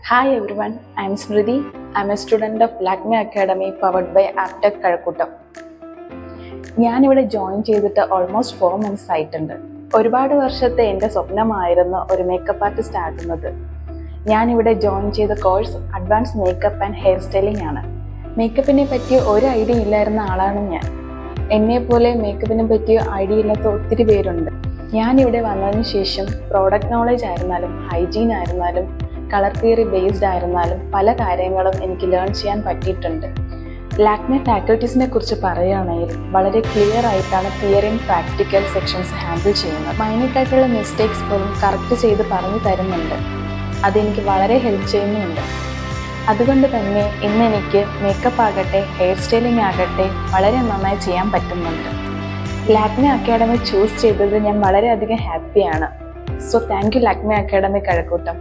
Hi everyone, I am Smriti. I am a student of Lakme Academy powered by Aptech Kazhakkottam. ഞാനിവിടെ join ചെയ്തിട്ട് almost 4 months ആയിട്ടുണ്ട്. ഒരുപാട് വർഷത്തെ എൻ്റെ സ്വപ്നമായിരുന്നു ഒരു മേക്കപ്പ് ആർട്ടിസ്റ്റ് ആകുന്നത്. ഞാനിവിടെ ജോയിൻ ചെയ്ത course advance makeup and hair styling ആണ്. മേക്കപ്പിനെ പറ്റി ഒരു ഐഡിയ ഇല്ലായിരുന്ന ആളാണ് ഞാൻ. എന്നെപ്പോലെ മേക്കപ്പിനെ പറ്റി ഐഡിയ ഇല്ലാത്ത ഒത്തിരി പേരുണ്ട്. ഞാനിവിടെ വന്നതിന് ശേഷം പ്രോഡക്റ്റ് നോളജ് ആയിരുന്നാലും ഹൈജീൻ ആയിരുന്നാലും കളർ തിയറി ബേസ്ഡ് ആയിരുന്നാലും പല കാര്യങ്ങളും എനിക്ക് ലേൺ ചെയ്യാൻ പറ്റിയിട്ടുണ്ട്. ലാക്മെ ഫാക്കൽറ്റീസിനെ കുറിച്ച് പറയുകയാണെങ്കിൽ വളരെ ക്ലിയർ ആയിട്ടാണ് theory and practical sections handle ചെയ്യുന്നത്. മൈന്യൂട്ടായിട്ടുള്ള മിസ്റ്റേക്സ് പോലും കറക്റ്റ് ചെയ്ത് പറഞ്ഞു തരുന്നുണ്ട്. അതെനിക്ക് വളരെ ഹെൽപ്പ് ചെയ്യുന്നുണ്ട്. അതുകൊണ്ട് തന്നെ ഇന്ന് എനിക്ക് മേക്കപ്പ് ആകട്ടെ ഹെയർ സ്റ്റൈലിംഗ് ആകട്ടെ വളരെ നന്നായി ചെയ്യാൻ പറ്റുന്നുണ്ട്. ലാക്മെ അക്കാഡമി ചൂസ് ചെയ്തത് ഞാൻ വളരെയധികം ഹാപ്പിയാണ്. So thank you Lakme academy Kazhakkoottam.